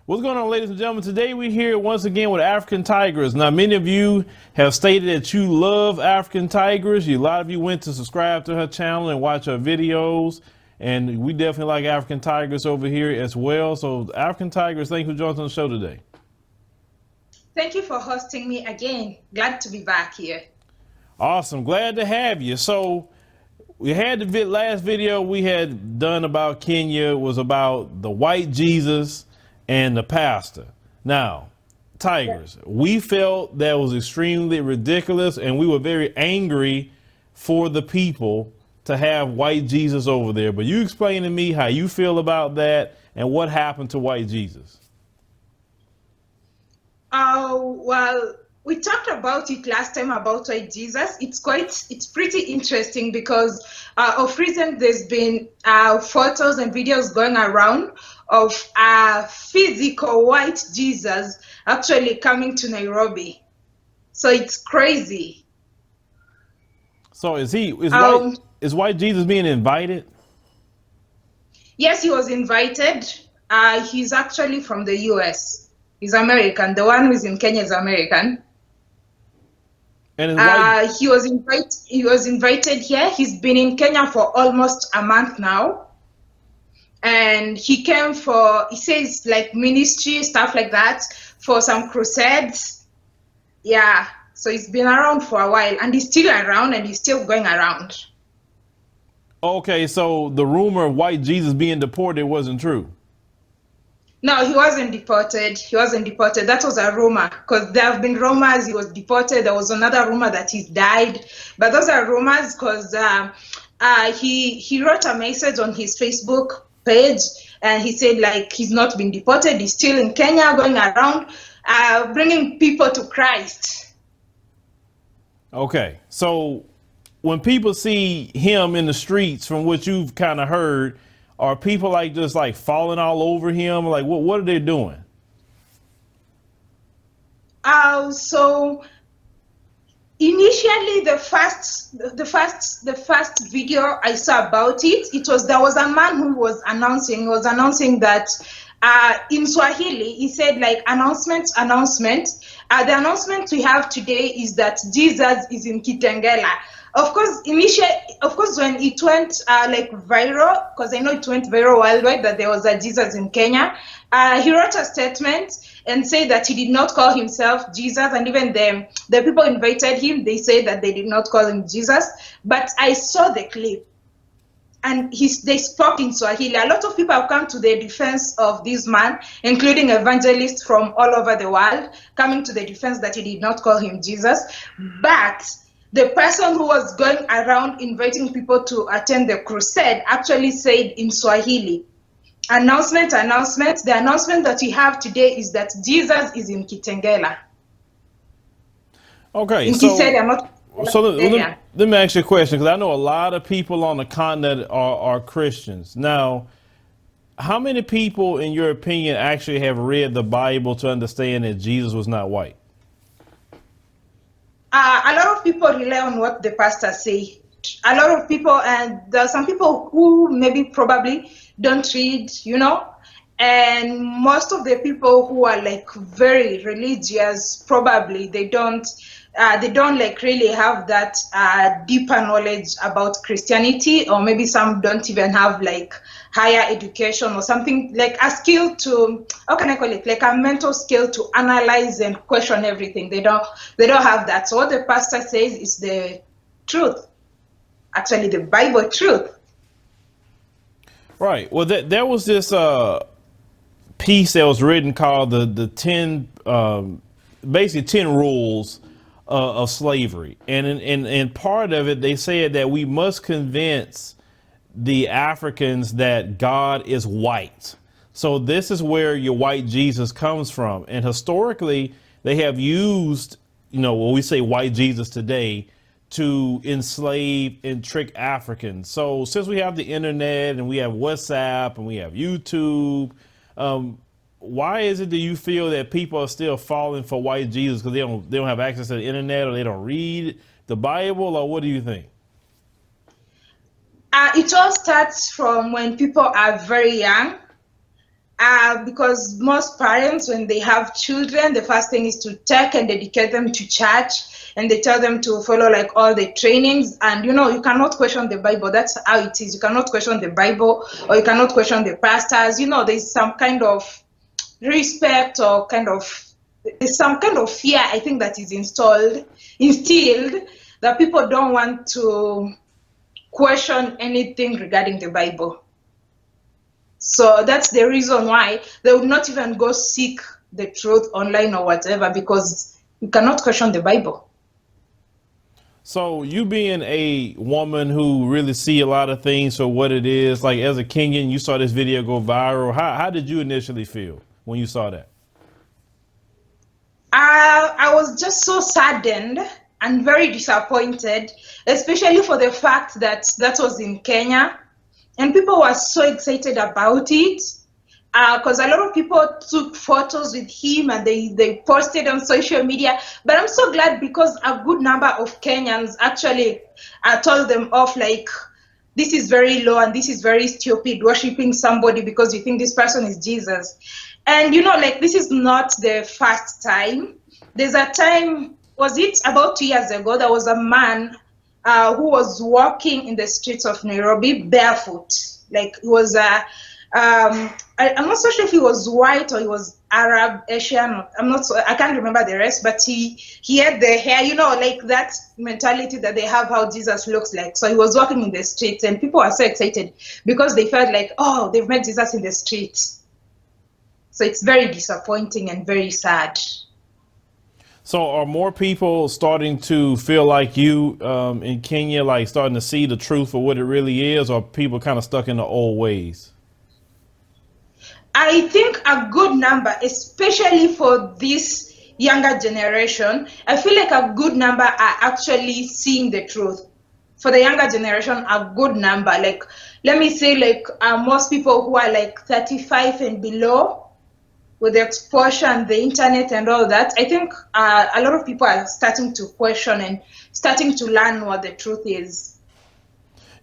What's going on, ladies and gentlemen? Today we're here once again with African Tigress. Now, many of you have stated that you love African Tigress. A lot of you went to subscribe to her channel and watch her videos. And we definitely like African Tigress over here as well. So African Tigress, thank you for joining us on the show today. Thank you for hosting me again. Glad to be back here. Awesome. Glad to have you. So we had the last video we had done about Kenya was about the white Jesus and the pastor. Now, Tigress, we felt that was extremely ridiculous, and we were very angry for the people to have white Jesus over there. But you explain to me how you feel about that and what happened to white Jesus. Well, we talked about it last time about white Jesus. It's pretty interesting because of recent there's been photos and videos going around of physical white Jesus actually coming to Nairobi. So it's crazy. So is white Jesus being invited? Yes, he was invited. He's actually from the US. He's American. The one who's in Kenya is American. And he was invited here. He's been in Kenya for almost a month now. And he came for, he says, like ministry, stuff like that, for some crusades. Yeah, so he's been around for a while, and he's still around, and he's still going around. Okay, so the rumor of white Jesus being deported wasn't true. No, he wasn't deported. He wasn't deported. That was a rumor, because there have been rumors he was deported. There was another rumor that he died. But those are rumors because he wrote a message on his Facebook page, and he said, like, he's not been deported. He's still in Kenya going around bringing people to Christ. Okay, so when people see him in the streets, from what you've kind of heard, are people like just like falling all over him? Like what are they doing? So initially the first video I saw about it, there was a man who was announcing that in Swahili he said, like, announcement. The announcement we have today is that Jesus is in Kitengela. Of course, when it went like viral, because I know it went viral worldwide that there was a Jesus in Kenya, he wrote a statement and said that he did not call himself Jesus, and even the people invited him, they said that they did not call him Jesus. But I saw the clip, and they spoke in Swahili. A lot of people have come to the defense of this man, including evangelists from all over the world, coming to the defense that he did not call him Jesus. But the person who was going around inviting people to attend the crusade actually said in Swahili, announcement. The announcement that we have today is that Jesus is in Kitengela. Okay, so let me ask you a question, because I know a lot of people on the continent are Christians. Now, how many people, in your opinion, actually have read the Bible to understand that Jesus was not white? A lot of people rely on what the pastors say. A lot of people, and there are some people who maybe probably don't read, and most of the people who are like very religious, probably they don't like really have that deeper knowledge about Christianity, or maybe some don't even have like higher education or something, like a skill to, how can I call it, like a mental skill to analyze and question everything. They don't have that. So what the pastor says is the truth, actually the Bible truth. Right. Well, there was this piece that was written called the 10 basically 10 rules of slavery, and in part of it they said that we must convince the Africans that God is white. So this is where your white Jesus comes from, and historically they have used, when we say white Jesus today, to enslave and trick Africans. So since we have the internet and we have WhatsApp and we have YouTube, why is it that you feel that people are still falling for white Jesus? Because they don't have access to the internet, or they don't read the Bible, or what do you think? It all starts from when people are very young. Because most parents, when they have children, the first thing is to take and dedicate them to church, and they tell them to follow like all the trainings. And you cannot question the Bible. That's how it is. You cannot question the Bible, or you cannot question the pastors. There's some kind of respect, or there's some kind of fear, I think, that is instilled, that people don't want to question anything regarding the Bible. So that's the reason why they would not even go seek the truth online or whatever, because you cannot question the Bible. So you being a woman who really see a lot of things for what it is, like as a Kenyan, you saw this video go viral. How did you initially feel when you saw that? I was just so saddened and very disappointed, especially for the fact that that was in Kenya. And people were so excited about it, because a lot of people took photos with him and they posted on social media. But I'm so glad, because a good number of Kenyans actually told them off, like, this is very low and this is very stupid, worshiping somebody because you think this person is Jesus. And like, this is not the first time. There's a time, was it about 2 years ago, there was a man who was walking in the streets of Nairobi barefoot. Like, he was I'm not so sure if he was white or he was Arab, Asian. I can't remember the rest, but he had the hair, like that mentality that they have, how Jesus looks like. So he was walking in the streets, and people were so excited because they felt like, oh, they've met Jesus in the streets. So it's very disappointing and very sad. So are more people starting to feel like you in Kenya, like starting to see the truth for what it really is, or people kind of stuck in the old ways? I think a good number, especially for this younger generation, I feel like a good number are actually seeing the truth. For the younger generation, a good number, like, let me say, like, most people who are like 35 and below, with the exposure and the internet and all that, I think a lot of people are starting to question and starting to learn what the truth is.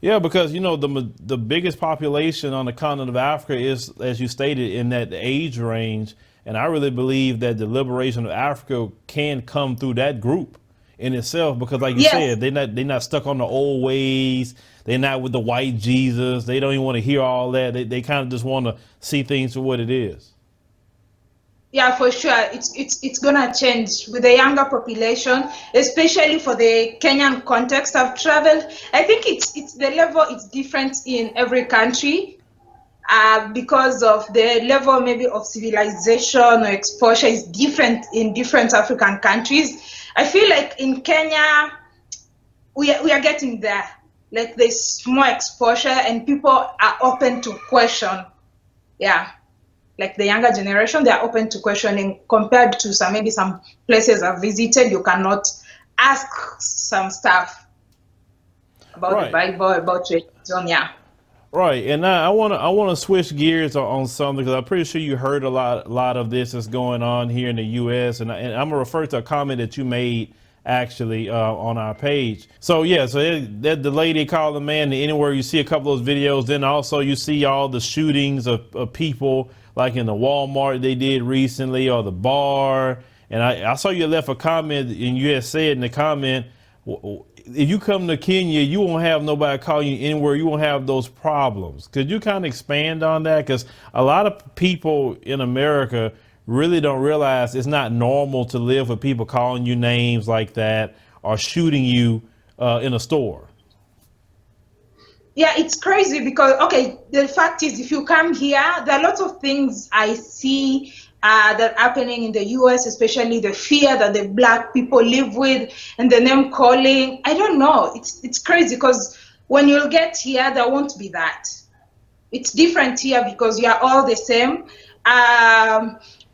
Yeah, because the biggest population on the continent of Africa is, as you stated, in that age range, and I really believe that the liberation of Africa can come through that group in itself, because, like you said, they're not stuck on the old ways. They're not with the white Jesus. They don't even want to hear all that. They kind of just want to see things for what it is. Yeah, for sure. It's gonna change with the younger population, especially for the Kenyan context. I've traveled. I think it's the level. It's different in every country, because of the level maybe of civilization or exposure is different in different African countries. I feel like in Kenya, we are getting there. Like, there's more exposure and people are open to question. Yeah. Like the younger generation, they are open to questioning, compared to maybe some places I've visited. You cannot ask some stuff about the Bible, about religion. Yeah. Right, and now I want to switch gears on something, because I'm pretty sure you heard a lot of this is going on here in the U.S. and I'm gonna refer to a comment that you made actually on our page. So yeah, so that the lady called the man anywhere you see a couple of those videos. Then also you see all the shootings of people, like in the Walmart they did recently, or the bar. And I saw you left a comment, and you had said in the comment, if you come to Kenya, you won't have nobody calling you anywhere. You won't have those problems. Could you kind of expand on that? Because a lot of people in America really don't realize it's not normal to live with people calling you names like that or shooting you in a store. Yeah, it's crazy because, okay, the fact is, if you come here, there are lots of things I see that are happening in the US, especially the fear that the Black people live with and the name calling. I don't know. It's crazy because when you'll get here, there won't be that. It's different here because you are all the same.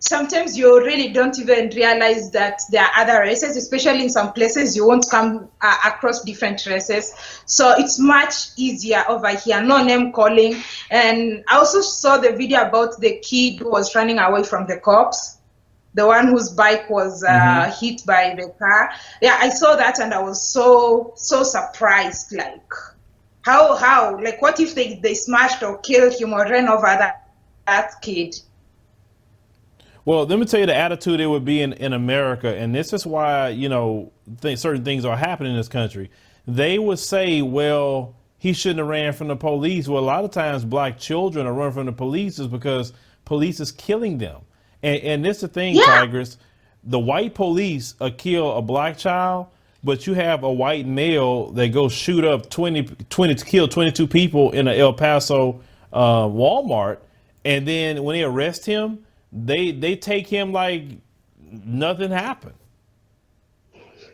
Sometimes you really don't even realize that there are other races, especially in some places you won't come across different races. So it's much easier over here, no name calling. And I also saw the video about the kid who was running away from the cops, the one whose bike was hit by the car. Yeah, I saw that and I was so surprised. Like, how? Like, what if they smashed or killed him or ran over that kid? Well, let me tell you the attitude it would be in America, and this is why certain things are happening in this country. They would say, "Well, he shouldn't have ran from the police." Well, a lot of times, black children are running from the police is because police is killing them, and this is the thing, Yeah. Tigress. The white police kill a black child, but you have a white male that goes shoot up 20 to kill 22 people in a El Paso Walmart, and then when they arrest him, they take him like nothing happened.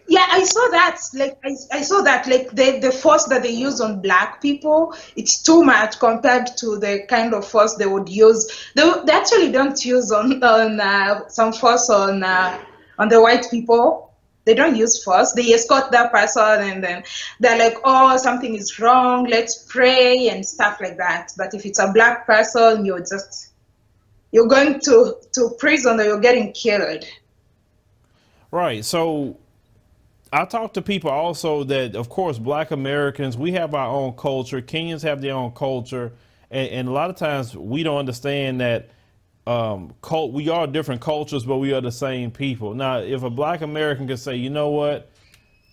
Yeah, I saw that. Like I saw that. Like the force that they use on black people, it's too much compared to the kind of force they would use. They actually don't use on some force on the white people. They don't use force. They escort that person, and then they're like, "Oh, something is wrong. Let's pray," and stuff like that. But if it's a black person, you're going to prison, or you're getting killed. Right. So I talk to people also that, of course, black Americans, we have our own culture. Kenyans have their own culture. And a lot of times we don't understand that we are different cultures, but we are the same people. Now, if a black American could say, you know what,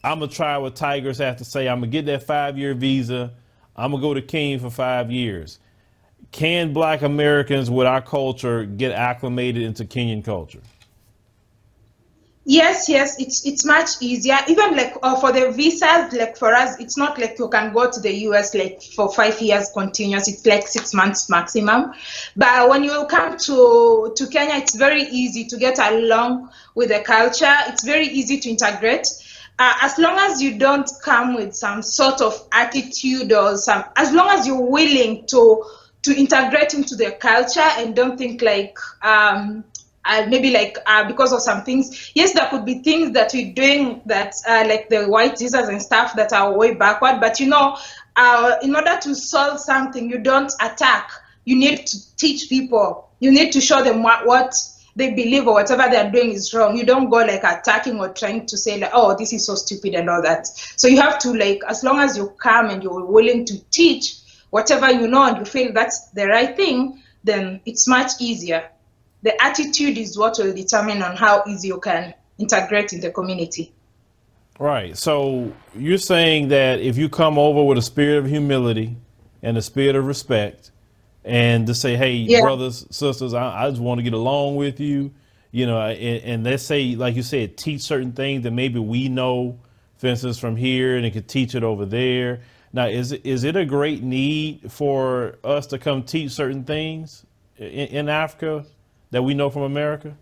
I'm going to try what Tigress has to say. I'm going to get that 5-year visa. I'm going to go to Kenya for 5 years. Can black Americans with our culture get acclimated into Kenyan culture? Yes, yes, it's much easier. Even like for the visas, like for us, it's not like you can go to the US like for 5 years continuous. It's like 6 months maximum. But when you come to Kenya, it's very easy to get along with the culture. It's very easy to integrate. As long as you don't come with some sort of attitude or as long as you're willing to integrate into the culture and don't think like maybe like because of some things. Yes, there could be things that we're doing that like the white Jesus and stuff that are way backward. But in order to solve something, you don't attack. You need to teach people. You need to show them what they believe or whatever they're doing is wrong. You don't go like attacking or trying to say like, oh, this is so stupid and all that. So you have to like, as long as you come and you're willing to teach whatever you know and you feel that's the right thing, then it's much easier. The attitude is what will determine on how easy you can integrate in the community. Right. So you're saying that if you come over with a spirit of humility and a spirit of respect and to say, hey, Yeah. brothers, sisters, I just want to get along with you, and let's say, like you said, teach certain things that maybe we know, for instance, from here, and it could teach it over there. Now, is it a great need for us to come teach certain things in Africa that we know from America?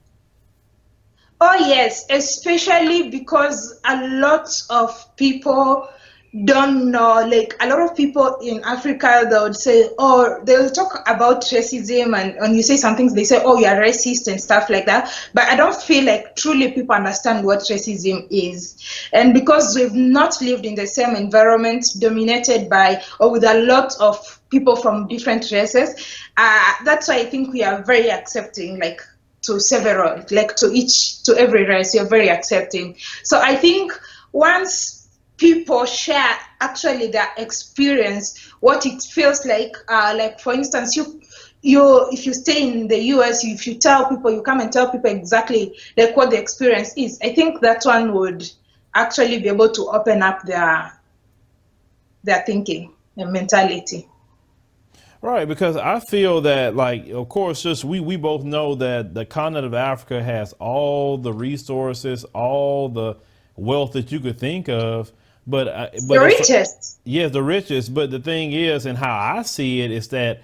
Oh, yes, especially because a lot of people don't know, like a lot of people in Africa, they would say, oh, they'll talk about racism, and when you say some things, they say, oh, you're racist and stuff like that. But I don't feel like truly people understand what racism is. And because we've not lived in the same environment dominated by or with a lot of people from different races, that's why I think we are very accepting, like to several, like to every race, you're very accepting. So I think once people share actually their experience, what it feels like for instance, you if you stay in the US, if you tell people, you come and tell people exactly like what the experience is, I think that one would actually be able to open up their thinking and mentality. Right, because I feel that, like, of course, just we both know that the continent of Africa has all the resources, all the wealth that you could think of, The richest. yes, the richest. But the thing is, and how I see it, is that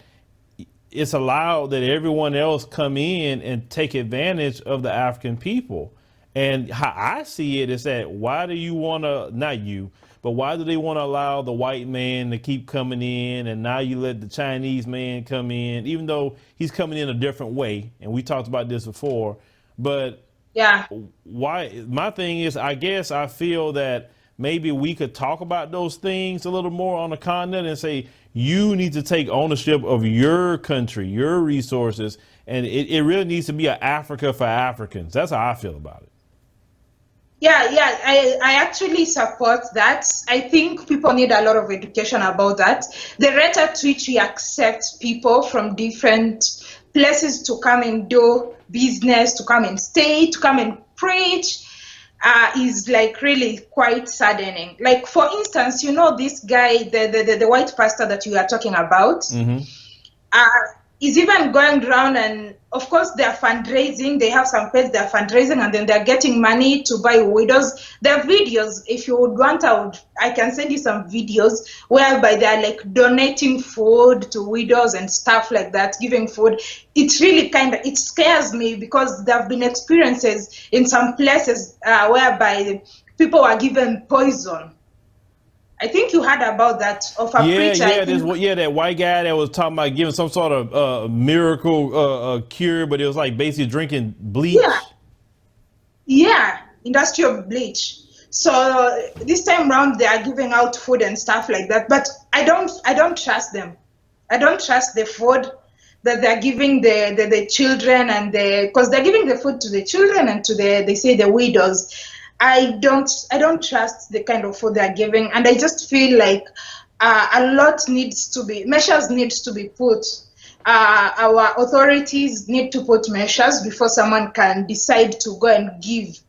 it's allowed that everyone else come in and take advantage of the African people. And how I see it is that why do you want to, not you, but why do they want to allow the white man to keep coming in, and now you let the Chinese man come in, even though he's coming in a different way, and we talked about this before. But Yeah. why? My thing is, I guess I feel that maybe we could talk about those things a little more on the continent and say, you need to take ownership of your country, your resources, and it really needs to be an Africa for Africans. That's how I feel about it. Yeah, I actually support that. I think people need a lot of education about that. The rate at which we accept people from different places to come and do business, to come and stay, to come and preach, is like really quite saddening. Like, for instance, you know, this guy, the white pastor that you are talking about, is even going around, and of course they're fundraising. They have some page, they're fundraising, and then they're getting money to buy widows. Their videos, if you would want, I can send you some videos whereby they're like donating food to widows and stuff like that, giving food. It's really it scares me, because there have been experiences in some places whereby people were given poison. I think you heard about that, of a preacher. That white guy that was talking about giving some sort of miracle cure, but it was like basically drinking bleach. Yeah, industrial bleach. So this time around, they are giving out food and stuff like that. But I don't trust them. I don't trust the food that they're giving the children, and because they're giving the food to the children and to the widows. I don't trust the kind of food they're giving, and I just feel like measures needs to be put. Our authorities need to put measures before someone can decide to go and give.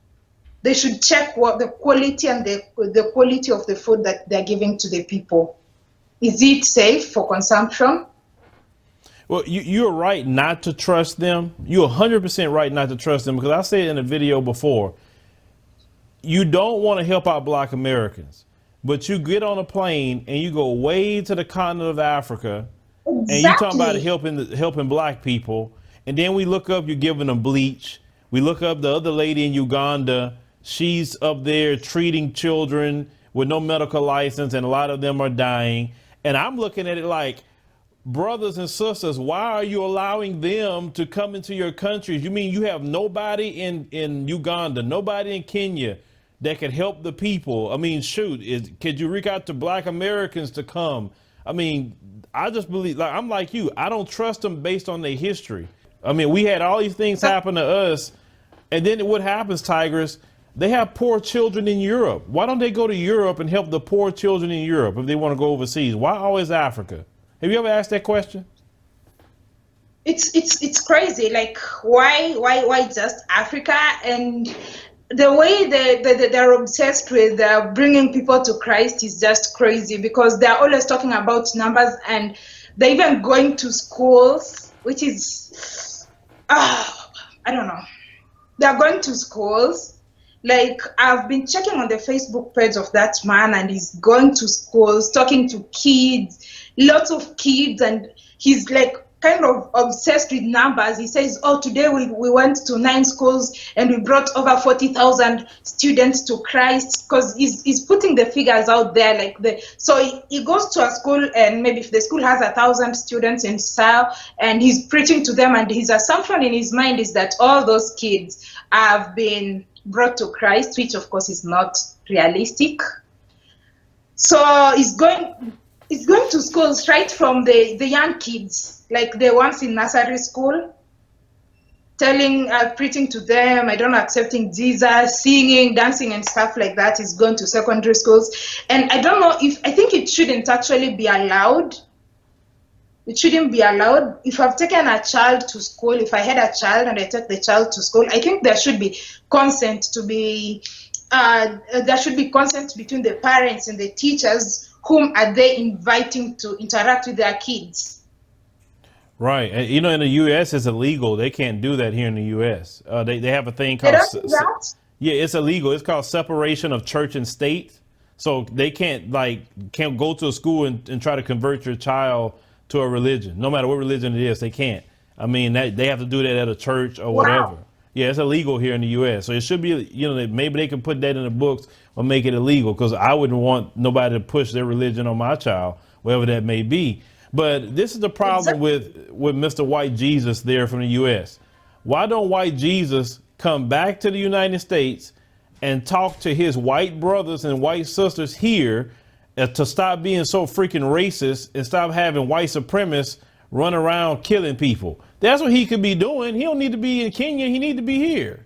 They should check what the quality and the quality of the food that they're giving to the people. Is it safe for consumption? Well, you're right not to trust them. You're 100% right not to trust them, because I said in a video before, you don't want to help out Black Americans, but you get on a plane and you go way to the continent of Africa, and you talking about helping Black people, and then we look up, you're giving them bleach. We look up the other lady in Uganda. She's up there treating children with no medical license, and a lot of them are dying. And I'm looking at it like, brothers and sisters, why are you allowing them to come into your countries? You mean you have nobody in Uganda, nobody in Kenya that could help the people? I mean, shoot, could you reach out to Black Americans to come? I mean, I just believe, like, I'm like you, I don't trust them based on their history. I mean, we had all these things happen to us, and then what happens, Tigress? They have poor children in Europe. Why don't they go to Europe and help the poor children in Europe if they want to go overseas? Why always Africa? Have you ever asked that question? It's crazy. Like, why just Africa? And the way they're obsessed with bringing people to Christ is just crazy, because they're always talking about numbers, and they're even going to schools, which is, I don't know. They're going to schools. Like, I've been checking on the Facebook page of that man, and he's going to schools, talking to kids, lots of kids, and he's like kind of obsessed with numbers. He says, oh, today we went to 9 schools and we brought over 40,000 students to Christ, because he's putting the figures out there. So he goes to a school, and maybe if the school has 1,000 students in style, and he's preaching to them, and his assumption in his mind is that all those kids have been brought to Christ, which of course is not realistic. So he's going to schools, right from the young kids, like the ones in nursery school, preaching to them, accepting Jesus, singing, dancing, and stuff like that. He's going to secondary schools. And I don't know I think it shouldn't actually be allowed. It shouldn't be allowed. If I've taken a child to school, if I had a child and I take the child to school, I think there should be consent there should be consent between the parents and the teachers. Whom are they inviting to interact with their kids? Right. In the U.S. it's illegal. They can't do that here in the U.S. They have a thing called... Yeah, it's illegal. It's called separation of church and state. So they can't go to a school and try to convert your child to a religion. No matter what religion it is, they can't. I mean, they have to do that at a church or whatever. Yeah, it's illegal here in the U.S. So it should be, maybe they can put that in the books or make it illegal, because I wouldn't want nobody to push their religion on my child, whatever that may be. But this is the problem with Mr. White Jesus there from the U.S. Why don't White Jesus come back to the United States and talk to his white brothers and white sisters here to stop being so freaking racist and stop having white supremacists run around killing people? That's what he could be doing. He don't need to be in Kenya. He need to be here.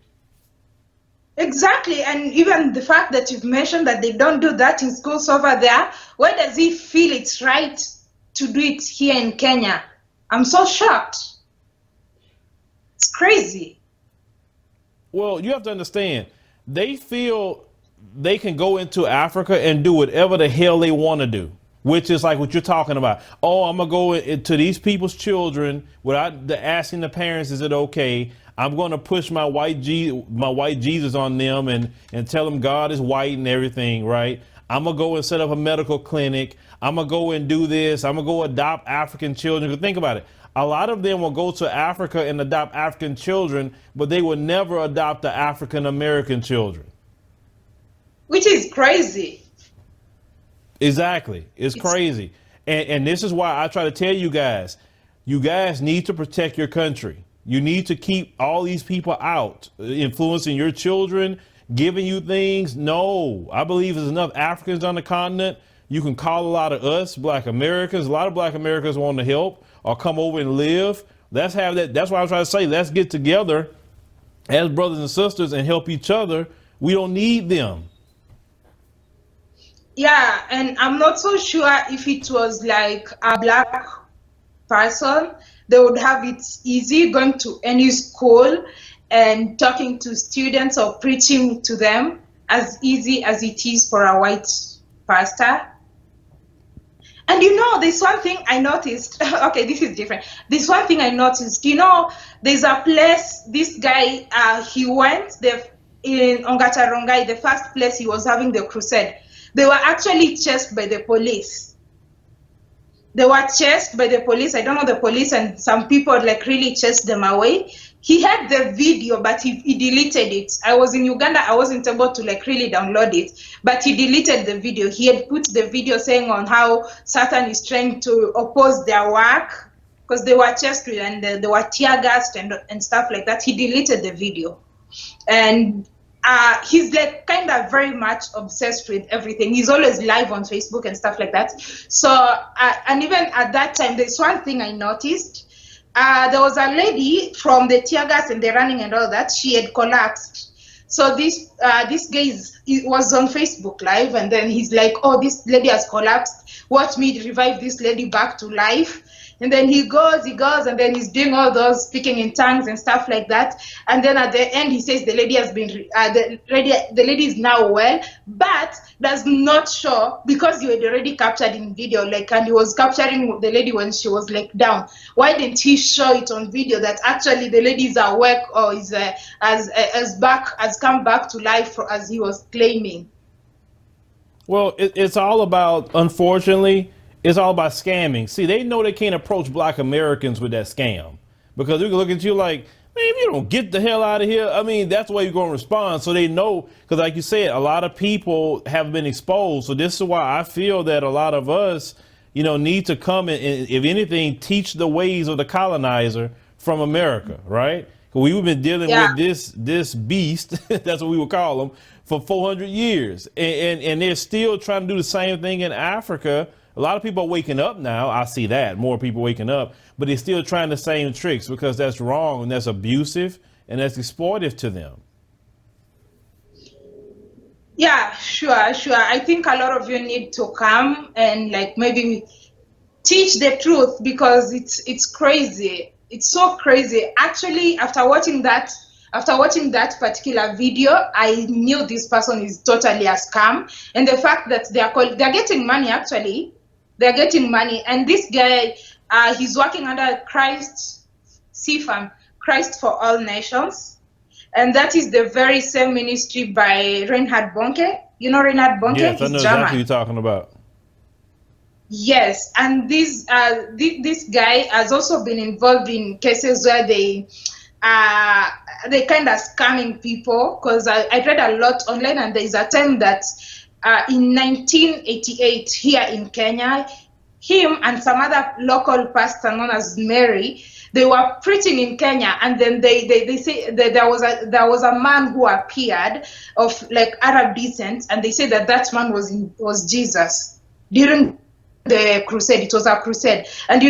Exactly. And even the fact that you've mentioned that they don't do that in schools over there, why does he feel it's right to do it here in Kenya? I'm so shocked. It's crazy. Well, you have to understand, they feel they can go into Africa and do whatever the hell they want to do, which is like what you're talking about. Oh, I'm gonna go into these people's children without asking the parents, is it okay? I'm going to push my white Jesus on them and tell them God is white and everything, right? I'm gonna go and set up a medical clinic. I'm gonna go and do this. I'm gonna go adopt African children. Think about it. A lot of them will go to Africa and adopt African children, but they will never adopt the African American children. Which is crazy. Exactly. It's crazy. And this is why I try to tell you guys need to protect your country. You need to keep all these people out, influencing your children, giving you things. No, I believe there's enough Africans on the continent. You can call a lot of us, Black Americans. A lot of Black Americans want to help or come over and live. Let's have that. That's why I'm trying to say, let's get together as brothers and sisters and help each other. We don't need them. Yeah, and I'm not so sure if it was like a Black person, they would have it easy going to any school and talking to students or preaching to them as easy as it is for a white pastor. And there's one thing I noticed. Okay, this is different. This one thing I noticed. There's a place this guy he went in Ongatarongai, the first place he was having the crusade. They were actually chased by the police. They were chased by the police. I don't know the police, and some people really chased them away. He had the video, but he deleted it. I was in Uganda. I wasn't able to really download it, but he deleted the video. He had put the video saying on how Satan is trying to oppose their work because they were chased and they were tear gassed and stuff like that. He deleted the video, and he's kind of very much obsessed with everything. He's always live on Facebook and stuff like that. So, and even at that time, there's one thing I noticed. There was a lady from the tear gas and the running and all that. She had collapsed. So this guy was on Facebook Live, and then he's like, "Oh, this lady has collapsed. Watch me revive this lady back to life." And then he goes, and then he's doing all those speaking in tongues and stuff like that. And then at the end, he says the lady has been, the lady is now well, but does not show because you had already captured in video, and he was capturing the lady when she was down. Why didn't he show it on video that actually the lady is awake or is has come back to life as he was claiming? Well, it's all about, unfortunately, it's all about scamming. See, they know they can't approach Black Americans with that scam because they can look at you like, man, if you don't get the hell out of here, I mean, that's the way you're going to respond. So they know, because like you said, a lot of people have been exposed. So this is why I feel that a lot of us, need to come and, if anything, teach the ways of the colonizer from America, right? Because we've been dealing with this beast, that's what we would call them, for 400 years. And they're still trying to do the same thing in Africa. A lot of people are waking up now. I see that, more people waking up, but they're still trying the same tricks because that's wrong and that's abusive and that's exploitive to them. Yeah, sure. I think a lot of you need to come and maybe teach the truth because it's crazy. It's so crazy. Actually, after watching that particular video, I knew this person is totally a scam. And the fact that they're getting money, actually. They're getting money. And this guy, he's working under Christ for All Nations. And that is the very same ministry by Reinhard Bonke. You know Reinhard Bonke? Yes, I know exactly what you're talking about. Yes, and this guy has also been involved in cases where they kind of scamming people, because I read a lot online, and there is a time that in 1988 here in Kenya, him and some other local pastor known as Mary, they were preaching in Kenya, and then they say that there was a man who appeared of Arab descent, and they say that man was Jesus during the crusade. It was a crusade, and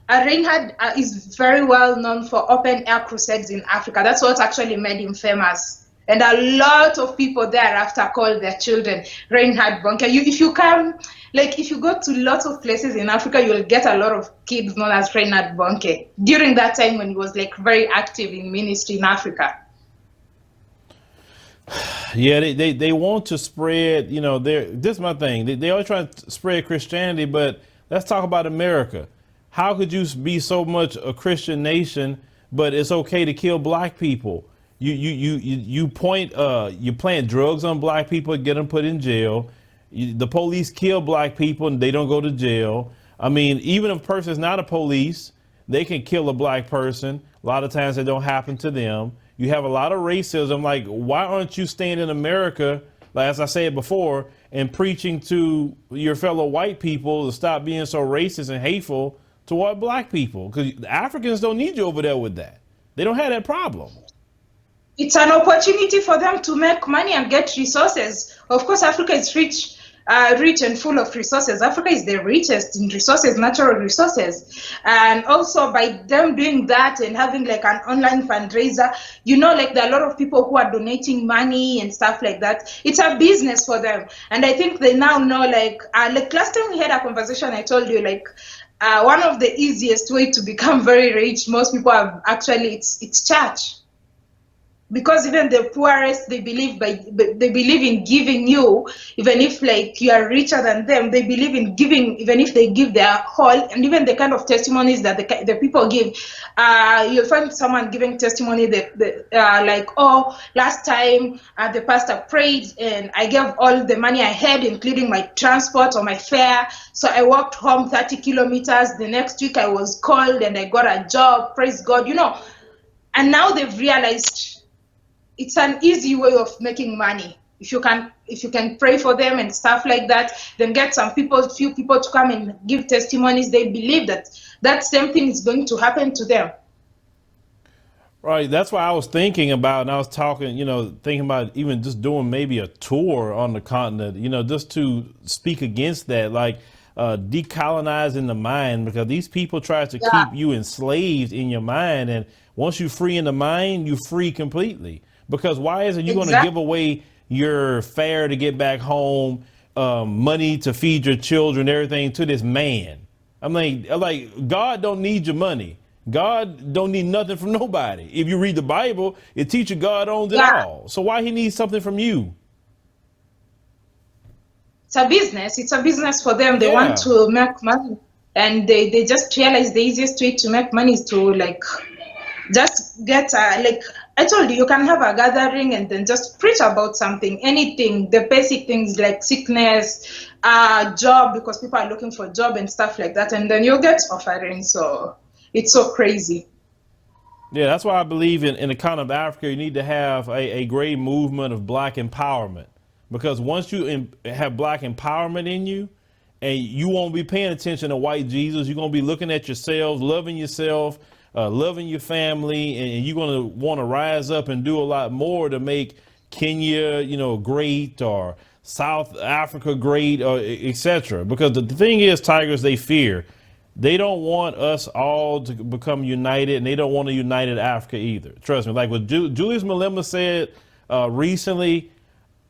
Reinhard is very well known for open air crusades in Africa. That's what actually made him famous. And a lot of people thereafter call their children Reinhard Bonke. If you come, if you go to lots of places in Africa, you'll get a lot of kids known as Reinhard Bonke during that time when he was very active in ministry in Africa. Yeah, they want to spread, this is my thing. They always try to spread Christianity, but let's talk about America. How could you be so much a Christian nation, but it's okay to kill black people? You plant drugs on black people, get them put in jail. The police kill black people and they don't go to jail. I mean, even if a person is not a police, they can kill a black person. A lot of times it don't happen to them. You have a lot of racism. Like, why aren't you staying in America, like as I said before, and preaching to your fellow white people to stop being so racist and hateful toward black people? Because the Africans don't need you over there with that. They don't have that problem. It's an opportunity for them to make money and get resources. Of course, Africa is rich and full of resources. Africa is the richest in resources, natural resources. And also by them doing that and having like an online fundraiser, like there are a lot of people who are donating money and stuff like that. It's a business for them. And I think they now know, like last time we had a conversation, I told you, like, one of the easiest way to become very rich, most people have actually, it's church. Because even the poorest, they believe in giving you, even if like you are richer than them, they believe in giving, even if they give their whole. And even the kind of testimonies that the people give, you'll find someone giving testimony that like, oh, last time the pastor prayed and I gave all the money I had, including my transport or my fare. So I walked home 30 kilometers. The next week I was called and I got a job. Praise God, And now they've realized it's an easy way of making money. If you can pray for them and stuff like that, then get few people to come and give testimonies. They believe that same thing is going to happen to them. Right. That's why I was thinking about, and I was talking, thinking about even just doing maybe a tour on the continent, just to speak against that, like decolonizing the mind, because these people try to keep you enslaved in your mind. And once you're free in the mind, you're free completely. Because why is it you're going to give away your fare to get back home, money to feed your children, everything to this man? I'm like, God don't need your money. God don't need nothing from nobody. If you read the Bible, it teaches God owns it all. So why he needs something from you? It's a business. It's a business for them. They want to make money. And they just realize the easiest way to make money is to like just get like I told you, you can have a gathering and then just preach about something, anything, the basic things like sickness, job, because people are looking for a job and stuff like that, and then you'll get offerings. So it's so crazy. Yeah, that's why I believe in the continent of Africa, you need to have a great movement of black empowerment, because once you have black empowerment in you, and you won't be paying attention to white Jesus, you're going to be looking at yourself, loving your family, and you're going to want to rise up and do a lot more to make Kenya, great, or South Africa great, or etc. Because the thing is, Tigress, they fear. They don't want us all to become united, and they don't want a united Africa either. Trust me. Like what Julius Malema said recently,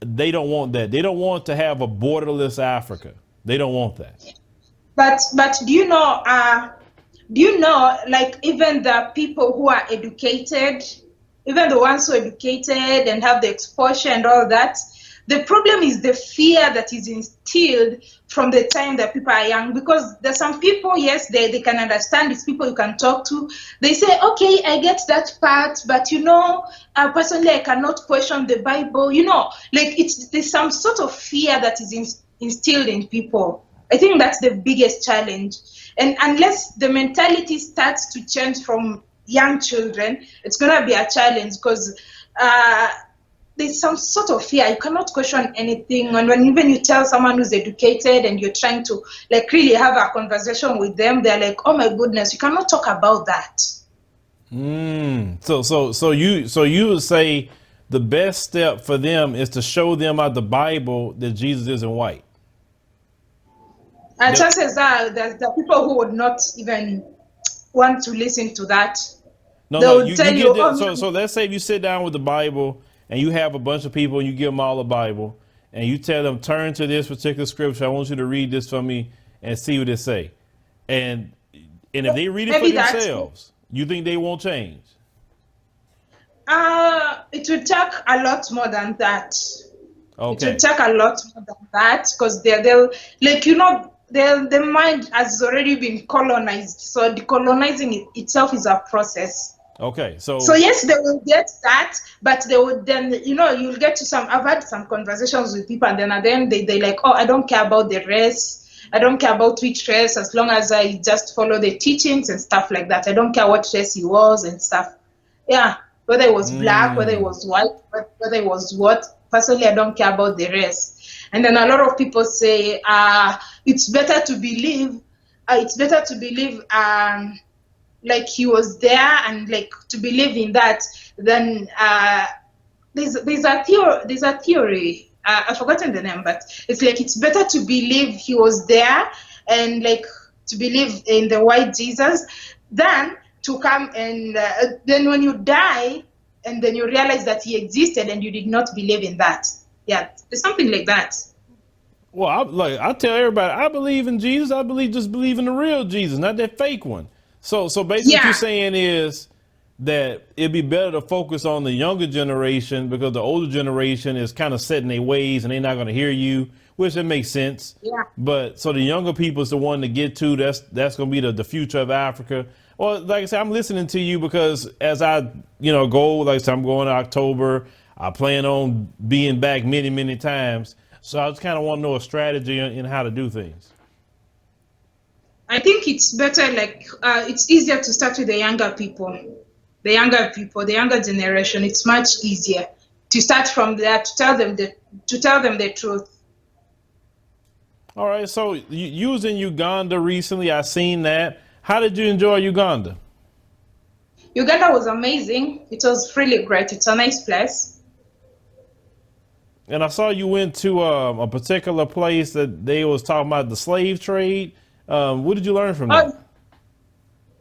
they don't want that. They don't want to have a borderless Africa. They don't want that. But do you know, like even the people who are educated, even the ones who are educated and have the exposure and all that, the problem is the fear that is instilled from the time that people are young. Because there's some people, yes, they can understand. It's people you can talk to. They say, okay, I get that part, but personally, I cannot question the Bible. Like there's some sort of fear that is instilled in people. I think that's the biggest challenge. And unless the mentality starts to change from young children, it's going to be a challenge, because there's some sort of fear. You cannot question anything. And when even you tell someone who's educated and you're trying to like really have a conversation with them, they're like, oh my goodness, you cannot talk about that. So you would say the best step for them is to show them out the Bible that Jesus isn't white. Chances are that the people who would not even want to listen to that. So let's say if you sit down with the Bible and you have a bunch of people and you give them all the Bible and you tell them, turn to this particular scripture. I want you to read this for me and see what it say. And if they read it for themselves, you think they won't change? It would take a lot more than that. It would Okay. take a lot more than that because they'll like the mind has already been colonized. So decolonizing itself is a process. Okay. So So yes, they will get that, but they would then, you'll get to some. I've had some conversations with people, and then at the end they like, oh, I don't care about the race. I don't care about which race, as long as I just follow the teachings and stuff like that. I don't care what race he was and stuff. Yeah, whether it was black, whether it mm, was white, whether it was what. Personally, I don't care about the race. And then a lot of people say, it's better to believe. It's better to believe. Like he was there and like to believe in that, then there's a theory, I've forgotten the name, but it's like it's better to believe he was there and like to believe in the white Jesus than to come and then when you die and then you realize that he existed and you did not believe in that. Yeah, there's something like that. well, I tell everybody, I believe in Jesus. I just believe in the real Jesus, not that fake one. So basically, what you're Yeah. saying is that it'd be better to focus on the younger generation because the older generation is kind of set in their ways and they're not going to hear you, which it makes sense. Yeah. But so the younger people is the one to get to. That's going to be the future of Africa. Well, like I said, I'm listening to you because as I go, like I said, I'm going to October. I plan on being back many times. So I just kind of want to know a strategy in how to do things. I think it's better, like, it's easier to start with the younger people. The younger generation. It's much easier to start from there to tell them the truth. All right. So you was in Uganda recently. I seen that. How did you enjoy Uganda? Uganda was amazing. It was really great. It's a nice place. And I saw you went to a particular place that they was talking about the slave trade. What did you learn from that? Oh,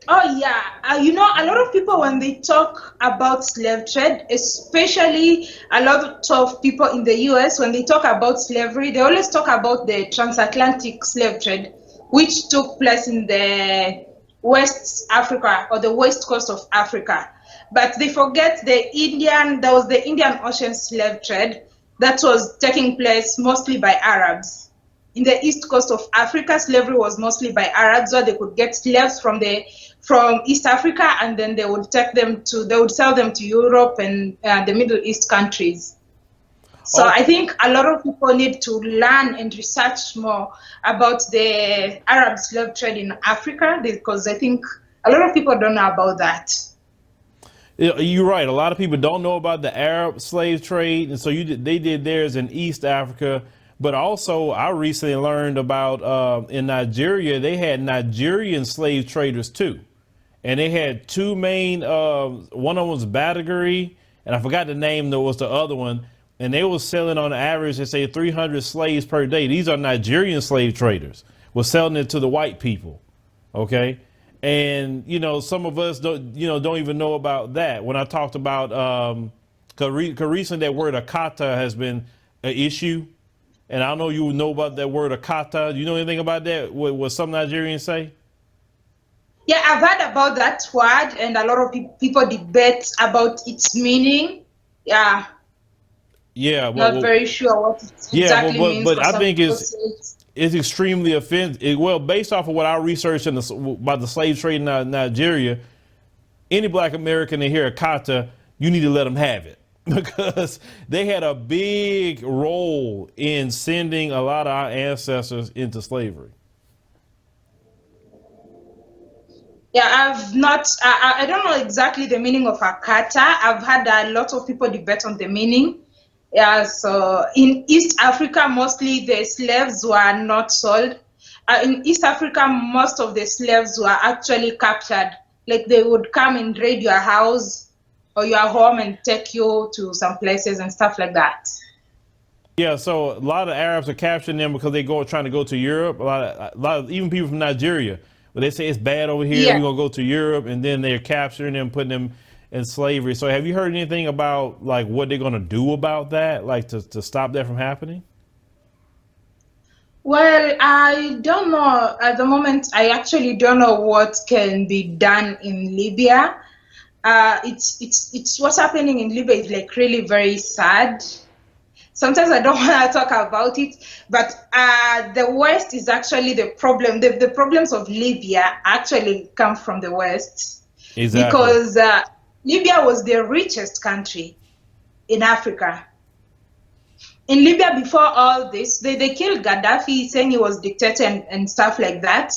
oh yeah. A lot of people when they talk about slave trade, especially a lot of people in the US, when they talk about slavery, they always talk about the transatlantic slave trade, which took place in the West Africa or the west coast of Africa. But they forget there was the Indian Ocean slave trade that was taking place mostly by Arabs. In the east coast of Africa, slavery was mostly by Arabs, where they could get slaves from East Africa, and then they would sell them to Europe and the Middle East countries. So I Okay. think a lot of people need to learn and research more about the Arab slave trade in Africa because I think a lot of people don't know about that. You're right. A lot of people don't know about the Arab slave trade, and so they did theirs in East Africa. But also, I recently learned about in Nigeria they had Nigerian slave traders too, and they had two main. One of them was Badagry, and I forgot the name. That was the other one, and they were selling on average, they say 300 slaves per day. These are Nigerian slave traders. Was selling it to the white people. Okay. And some of us don't even know about that. When I talked about cause recently that word akata has been an issue, and I know you know about that word akata. Do you know anything about that? What some Nigerians say? Yeah, I've heard about that word, and a lot of people debate about its meaning. Yeah, Yeah, not very sure what it yeah, exactly means but because I some think people say it's. it's extremely offensive. Well, based off of what I researched about the slave trade in Nigeria, any black American to hear akata, you need to let them have it because they had a big role in sending a lot of our ancestors into slavery. Yeah, I've not. I don't know exactly the meaning of akata. I've had a lot of people debate on the meaning. Yeah, so in East Africa, mostly the slaves were not sold. In East Africa, most of the slaves were actually captured. Like they would come and raid your house or your home and take you to some places and stuff like that. Yeah, so a lot of Arabs are capturing them because they go trying to go to Europe. A lot of even people from Nigeria, but they say it's bad over here. Yeah. We're gonna go to Europe, and then they're capturing them, putting them in slavery. So, have you heard anything about like what they're gonna do about that, like to stop that from happening? Well, I don't know. At the moment, I actually don't know what can be done in Libya. it's what's happening in Libya is like really very sad. Sometimes I don't want to talk about it, but the West is actually the problem. The problems of Libya actually come from the West Exactly. because Libya was the richest country in Africa. In Libya, before all this, they killed Gaddafi, saying he was dictator and stuff like that.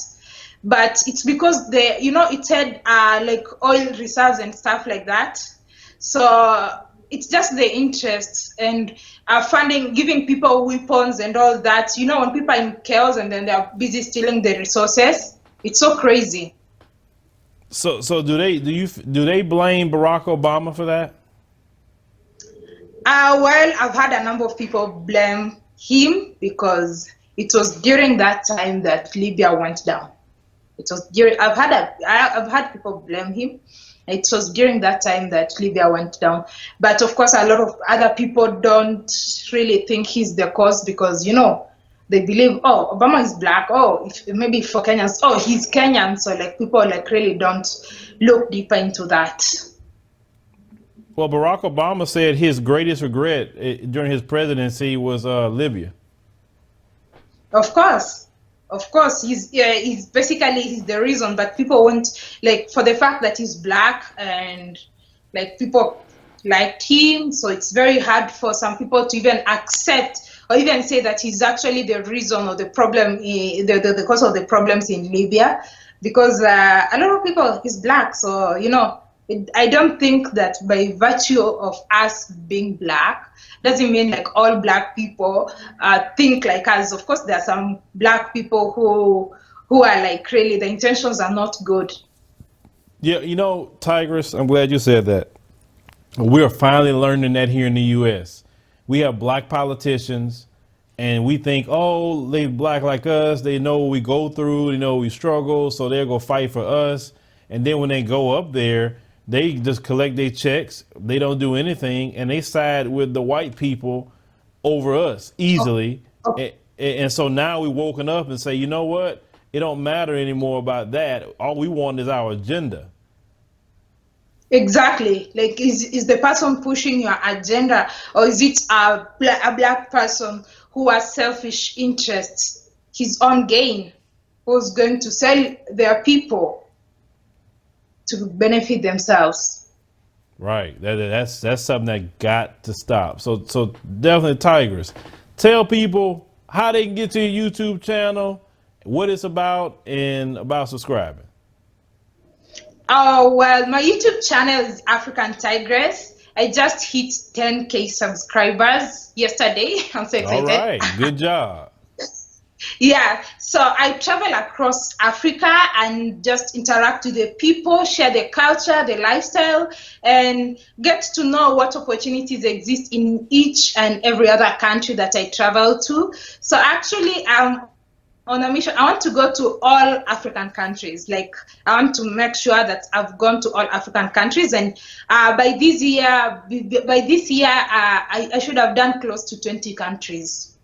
But it's because it had like oil reserves and stuff like that. So it's just the interests and funding, giving people weapons and all that. When people are in chaos and then they're busy stealing the resources, it's so crazy. So do they blame Barack Obama for that? Well, I've had a number of people blame him because it was during that time that Libya went down. It was during I've had people blame him. It was during that time that Libya went down. But of course, a lot of other people don't really think he's the cause because they believe, oh, Obama is black. Oh, maybe for Kenyans, oh, he's Kenyan. So like people like really don't look deeper into that. Well, Barack Obama said his greatest regret during his presidency was Libya. Of course, he's basically he's the reason. But people won't like for the fact that he's black and like people liked him. So it's very hard for some people to even accept or even say that he's actually the reason or the problem, the cause of the problems in Libya, because a lot of people is black. So I don't think that by virtue of us being black doesn't mean like all black people think like us. Of course, there are some black people who are like really the intentions are not good. Yeah, Tigress, I'm glad you said that. We're finally learning that here in the U.S. We have black politicians, and we think, oh, they black like us. They know what we go through. They know we struggle, so they'll go fight for us. And then when they go up there, they just collect their checks. They don't do anything, and they side with the white people over us easily. Oh, And so now we've woken up and say, you know what? It don't matter anymore about that. All we want is our agenda. exactly. Like, is the person pushing your agenda, or is it a black person who has selfish interests, his own gain, who's going to sell their people to benefit themselves? Right. That's something that got to stop. So definitely, Tigress, tell people how they can get to your YouTube channel, what it's about, and about subscribing. Oh, well, my YouTube channel is African Tigress. I just hit 10K subscribers yesterday. I'm so All excited. right. Good job. Yeah, so I travel across Africa and just interact with the people, share the culture, the lifestyle, and get to know what opportunities exist in each and every other country that I travel to. So actually, on a mission. I want to go to all African countries. Like, I want to make sure that I've gone to all African countries, and by this year, I should have done close to 20 countries.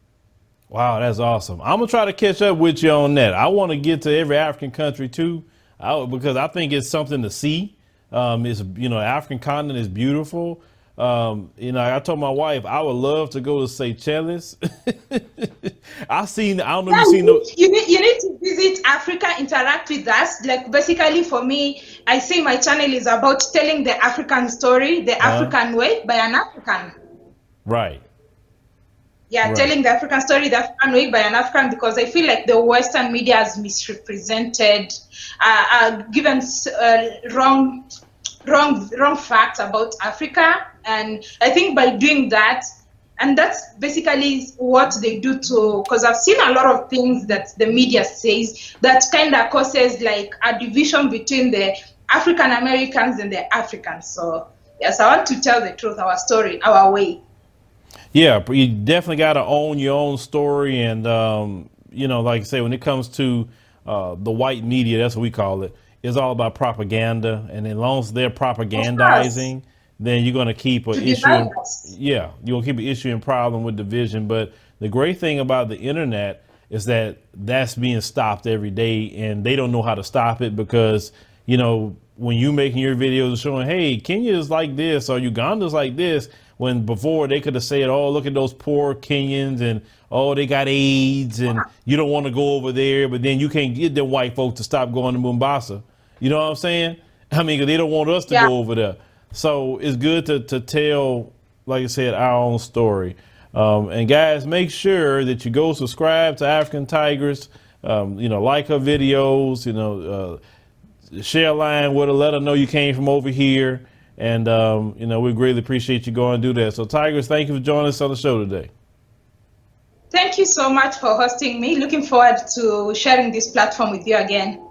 Wow, that's awesome. I'm gonna try to catch up with you on that. I want to get to every African country too, because I think it's something to see. It's the African continent is beautiful. I told my wife I would love to go to Seychelles. I don't know if Yeah, you've seen the. you need to visit Africa, interact with us. Like basically for me, I say my channel is about telling the African story, the African way by an African. Right. Yeah, Right. telling the African story the African way by an African, because I feel like the Western media has misrepresented, given wrong facts about Africa, and I think by doing that, and that's basically what they do to, because I've seen a lot of things that the media says that kind of causes like a division between the African Americans and the Africans. So yes, I want to tell the truth, our story, our way. Yeah, but you definitely got to own your own story, and like I say, when it comes to the white media, that's what we call it. It's all about propaganda, and as long as they're Of course, propagandizing, then you're going to keep an to issue. divide us. Yeah, you'll keep an issue and problem with division. But the great thing about the internet is that that's being stopped every day, and they don't know how to stop it because when you making your videos showing, hey, Kenya is like this or Uganda's like this, when before they could have said, oh, look at those poor Kenyans and oh, they got AIDS and you don't want to go over there, but then you can't get them white folks to stop going to Mombasa. You know what I'm saying? I mean, 'cause they don't want us to Yeah. go over there. So it's good to tell, like I said, our own story. And guys, make sure that you go subscribe to African Tigress. Like her videos. Share a line with her. Let her know you came from over here. And we greatly appreciate you going and do that. So Tigress, thank you for joining us on the show today. Thank you so much for hosting me. Looking forward to sharing this platform with you again.